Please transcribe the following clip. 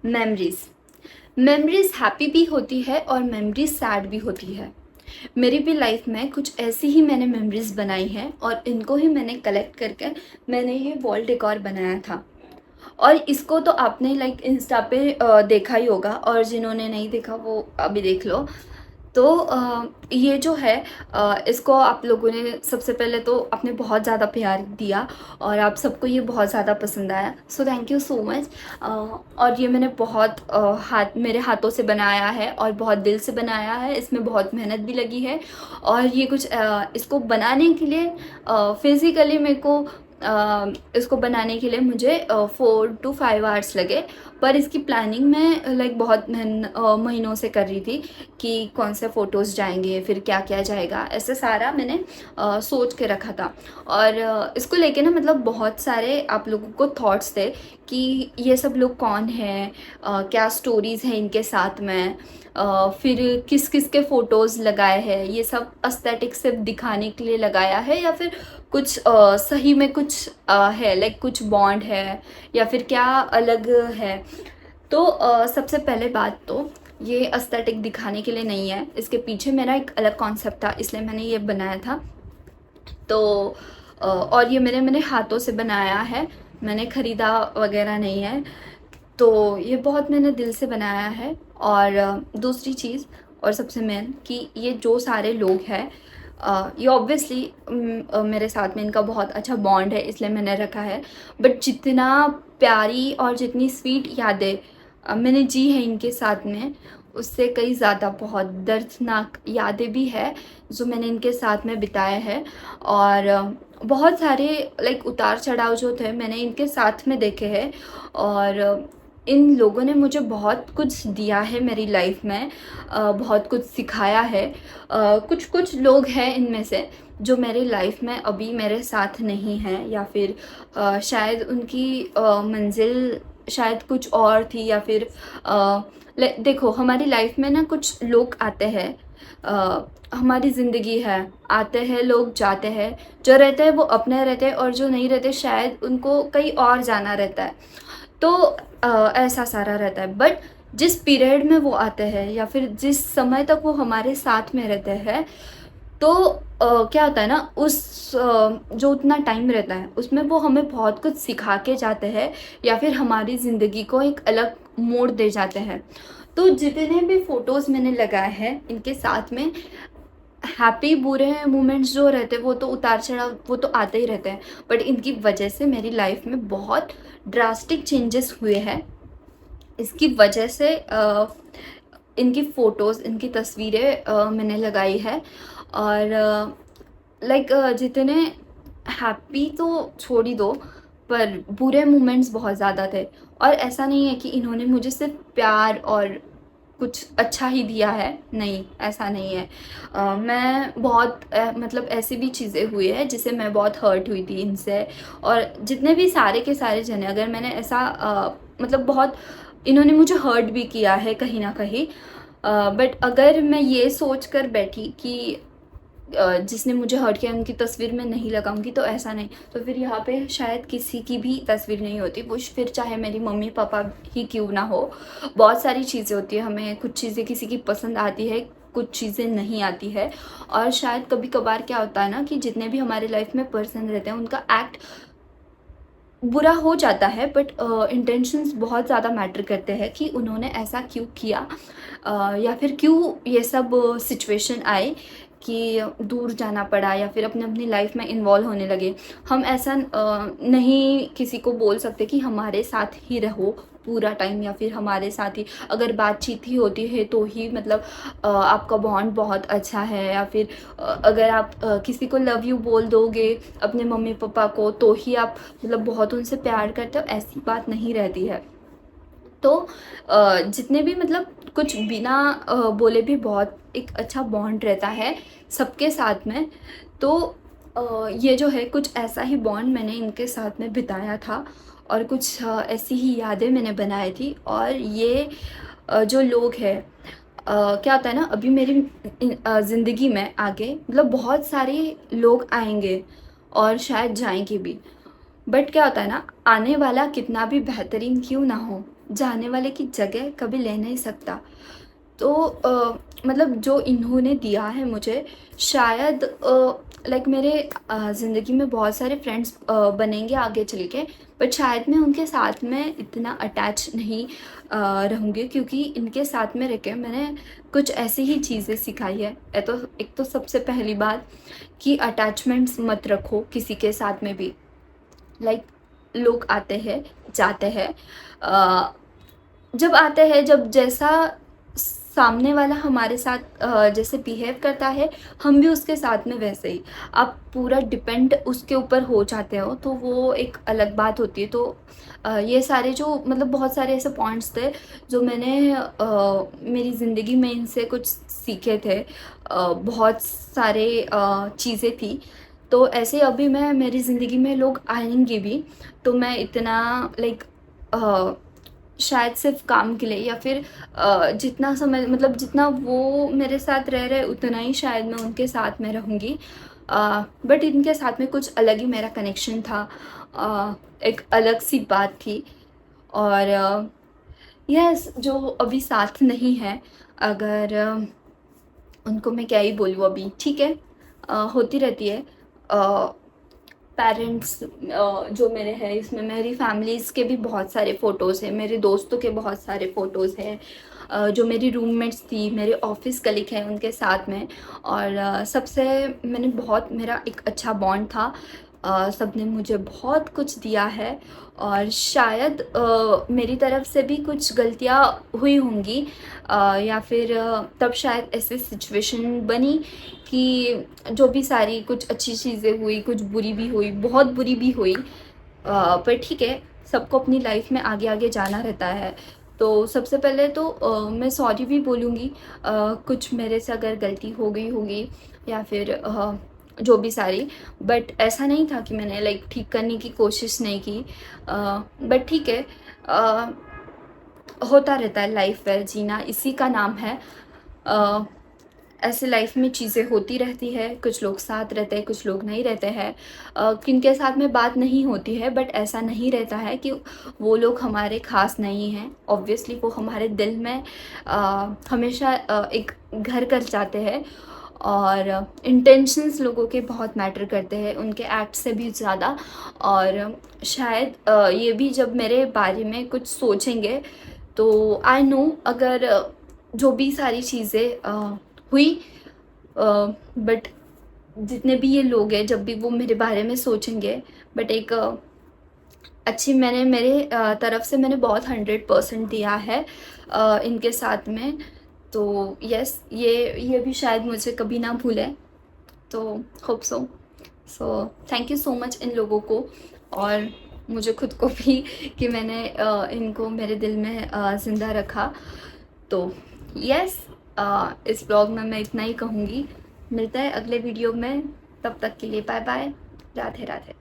Memories. Memories happy भी होती है और मेमोरीज सैड भी होती है। मेरी भी लाइफ में कुछ ऐसी ही मैंने मेमोरीज बनाई हैं और इनको ही मैंने कलेक्ट करके मैंने ये वॉल डेकोर बनाया था। और इसको तो आपने लाइक इंस्टा पे देखा ही होगा, और जिन्होंने नहीं देखा वो अभी देख लो। तो ये जो है इसको आप लोगों ने सबसे पहले तो आपने बहुत ज़्यादा प्यार दिया और आप सबको ये बहुत ज़्यादा पसंद आया, so thank you so much. और ये मैंने बहुत मेरे हाथों से बनाया है और बहुत दिल से बनाया है, इसमें बहुत मेहनत भी लगी है। और ये कुछ इसको बनाने के लिए फिज़िकली मेरे को इसको बनाने के लिए मुझे 4 to 5 आवर्स लगे। पर इसकी प्लानिंग मैं लाइक बहुत महीनों से कर रही थी कि कौन से फ़ोटोज़ जाएंगे, फिर क्या क्या जाएगा, ऐसे सारा मैंने सोच के रखा था। और इसको लेके ना मतलब बहुत सारे आप लोगों को थॉट्स थे कि ये सब लोग कौन हैं, क्या स्टोरीज़ हैं इनके साथ में, फिर किस किस के फ़ोटोज़ लगाए हैं, ये सब एस्थेटिक से दिखाने के लिए लगाया है या फिर कुछ सही में कुछ है, लाइक कुछ बॉन्ड है या फिर क्या अलग है। तो सबसे पहले बात तो ये एस्थेटिक दिखाने के लिए नहीं है, इसके पीछे मेरा एक अलग कॉन्सेप्ट था, इसलिए मैंने ये बनाया था। तो और ये मैंने हाथों से बनाया है, मैंने ख़रीदा वगैरह नहीं है। तो ये बहुत मैंने दिल से बनाया है। और दूसरी चीज़ और सबसे मेन कि ये जो सारे लोग हैं ये ऑब्वियसली मेरे साथ में इनका बहुत अच्छा बॉन्ड है, इसलिए मैंने रखा है। बट जितना प्यारी और जितनी स्वीट यादें मैंने जी है इनके साथ में, उससे कई ज़्यादा बहुत दर्दनाक यादें भी है जो मैंने इनके साथ में बिताए हैं। और बहुत सारे लाइक उतार चढ़ाव जो थे मैंने इनके साथ में देखे हैं। और इन लोगों ने मुझे बहुत कुछ दिया है मेरी लाइफ में, बहुत कुछ सिखाया है। कुछ कुछ लोग हैं इनमें से जो मेरी लाइफ में अभी मेरे साथ नहीं हैं, या फिर शायद उनकी मंजिल शायद कुछ और थी, या फिर देखो हमारी लाइफ में ना कुछ लोग आते हैं, हमारी ज़िंदगी है, आते हैं लोग जाते हैं, जो रहते हैं वो अपने रहते हैं और जो नहीं रहते शायद उनको कहीं और जाना रहता है। तो ऐसा सारा रहता है। बट जिस पीरियड में वो आते हैं या फिर जिस समय तक वो हमारे साथ में रहते हैं, तो क्या होता है ना उस जो उतना टाइम रहता है उसमें वो हमें बहुत कुछ सिखा के जाते हैं या फिर हमारी ज़िंदगी को एक अलग मोड़ दे जाते हैं। तो जितने भी फ़ोटोज़ मैंने लगाए हैं इनके साथ में, हैप्पी बुरे मोमेंट्स जो रहते हैं वो तो उतार चढ़ाव वो तो आते ही रहते हैं, बट इनकी वजह से मेरी लाइफ में बहुत ड्रास्टिक चेंजेस हुए हैं। इसकी वजह से इनकी फ़ोटोज़ इनकी तस्वीरें मैंने लगाई है। और लाइक जितने हैप्पी तो छोड़ ही दो, पर बुरे मोमेंट्स बहुत ज़्यादा थे। और ऐसा नहीं है कि इन्होंने मुझे सिर्फ प्यार और कुछ अच्छा ही दिया है, नहीं ऐसा नहीं है। मैं बहुत मतलब ऐसी भी चीज़ें हुई है जिससे मैं बहुत हर्ट हुई थी इनसे। और जितने भी सारे के सारे जने अगर मैंने ऐसा मतलब बहुत इन्होंने मुझे हर्ट भी किया है कहीं ना कहीं। बट अगर मैं ये सोच कर बैठी कि जिसने मुझे हर्ट किया उनकी तस्वीर मैं नहीं लगाऊंगी, तो ऐसा नहीं, तो फिर यहाँ पे शायद किसी की भी तस्वीर नहीं होती, वो फिर चाहे मेरी मम्मी पापा ही क्यों ना हो। बहुत सारी चीज़ें होती है, हमें कुछ चीज़ें किसी की पसंद आती है, कुछ चीज़ें नहीं आती है। और शायद कभी कभार क्या होता है ना कि जितने भी हमारे लाइफ में पर्सन रहते हैं उनका एक्ट बुरा हो जाता है, बट इंटेंशंस बहुत ज़्यादा मैटर करते हैं कि उन्होंने ऐसा क्यों किया, या फिर क्यों ये सब सिचुएशन आए कि दूर जाना पड़ा या फिर अपने अपनी लाइफ में इन्वॉल्व होने लगे। हम ऐसा नहीं किसी को बोल सकते कि हमारे साथ ही रहो पूरा टाइम, या फिर हमारे साथ ही अगर बातचीत ही होती है तो ही मतलब आपका बॉन्ड बहुत अच्छा है, या फिर अगर आप किसी को लव यू बोल दोगे अपने मम्मी पापा को तो ही आप मतलब बहुत उनसे प्यार करते हो, ऐसी बात नहीं रहती है। तो जितने भी मतलब कुछ बिना बोले भी बहुत एक अच्छा बॉन्ड रहता है सबके साथ में। तो ये जो है कुछ ऐसा ही बॉन्ड मैंने इनके साथ में बिताया था और कुछ ऐसी ही यादें मैंने बनाई थी। और ये जो लोग हैं क्या होता है ना अभी मेरी ज़िंदगी में आगे मतलब बहुत सारे लोग आएंगे और शायद जाएंगे भी, बट क्या होता है ना आने वाला कितना भी बेहतरीन क्यों ना हो, जाने वाले की जगह कभी ले नहीं सकता। तो मतलब जो इन्होंने दिया है मुझे, शायद लाइक मेरे ज़िंदगी में बहुत सारे फ्रेंड्स बनेंगे आगे चल के, बट शायद मैं उनके साथ में इतना अटैच नहीं रहूँगी, क्योंकि इनके साथ में रह के मैंने कुछ ऐसी ही चीज़ें सिखाई है। एक तो सबसे पहली बात कि अटैचमेंट्स मत रखो किसी के साथ में भी। लाइक लोग आते हैं, जाते हैं, जब आते हैं, जब जैसा सामने वाला हमारे साथ जैसे बिहेव करता है, हम भी उसके साथ में वैसे ही। आप पूरा डिपेंड उसके ऊपर हो जाते हो, तो वो एक अलग बात होती है। तो ये सारे जो मतलब बहुत सारे ऐसे पॉइंट्स थे जो मैंने मेरी ज़िंदगी में इनसे कुछ सीखे थे। बहुत सारे चीज़ें थी। तो ऐसे अभी मैं मेरी ज़िंदगी में लोग आएंगे भी, तो मैं इतना लाइक शायद सिर्फ काम के लिए, या फिर जितना समय मतलब जितना वो मेरे साथ रह रहे उतना ही शायद मैं उनके साथ में रहूँगी। बट इनके साथ में कुछ अलग ही मेरा कनेक्शन था, एक अलग सी बात थी। और यस, जो अभी साथ नहीं है, अगर उनको मैं क्या ही बोलूँ अभी, ठीक है, होती रहती है। पेरेंट्स जो मेरे हैं, इसमें मेरी फैमिलीज़ के भी बहुत सारे फ़ोटोज़ हैं, मेरे दोस्तों के बहुत सारे फ़ोटोज़ हैं, जो मेरी रूममेट्स थी, मेरे ऑफिस कलीग हैं उनके साथ में। और सबसे मैंने बहुत मेरा एक अच्छा बॉन्ड था। सबने मुझे बहुत कुछ दिया है, और शायद मेरी तरफ से भी कुछ गलतियाँ हुई होंगी, या फिर तब शायद ऐसी सिचुएशन बनी कि जो भी सारी कुछ अच्छी चीज़ें हुई, कुछ बुरी भी हुई, बहुत बुरी भी हुई, पर ठीक है, सबको अपनी लाइफ में आगे आगे जाना रहता है। तो सबसे पहले तो मैं सॉरी भी बोलूँगी, कुछ मेरे से अगर गलती हो गई होगी, या फिर जो भी सारी। बट ऐसा नहीं था कि मैंने लाइक ठीक करने की कोशिश नहीं की। बट ठीक है, होता रहता है, लाइफ है, जीना इसी का नाम है। ऐसे लाइफ में चीज़ें होती रहती है, कुछ लोग साथ रहते हैं, कुछ लोग नहीं रहते हैं, किनके साथ में बात नहीं होती है, बट ऐसा नहीं रहता है कि वो लोग हमारे ख़ास नहीं हैं। ऑब्वियसली वो हमारे दिल में हमेशा एक घर कर जाते हैं। और इंटेंशंस लोगों के बहुत मैटर करते हैं, उनके एक्ट से भी ज़्यादा। और शायद ये भी जब मेरे बारे में कुछ सोचेंगे, तो आई नो, अगर जो भी सारी चीज़ें हुई, बट जितने भी ये लोग हैं, जब भी वो मेरे बारे में सोचेंगे, बट एक अच्छी मैंने मेरे तरफ से मैंने बहुत 100% दिया है इनके साथ में। तो यस, ये भी शायद मुझे कभी ना भूलें। तो hope so thank you so much in लोगों को, और मुझे खुद को भी कि मैंने इनको मेरे दिल में ज़िंदा रखा। तो यस, इस ब्लॉग में मैं इतना ही कहूँगी। मिलता है अगले वीडियो में, तब तक के लिए बाय बाय, राधे राधे।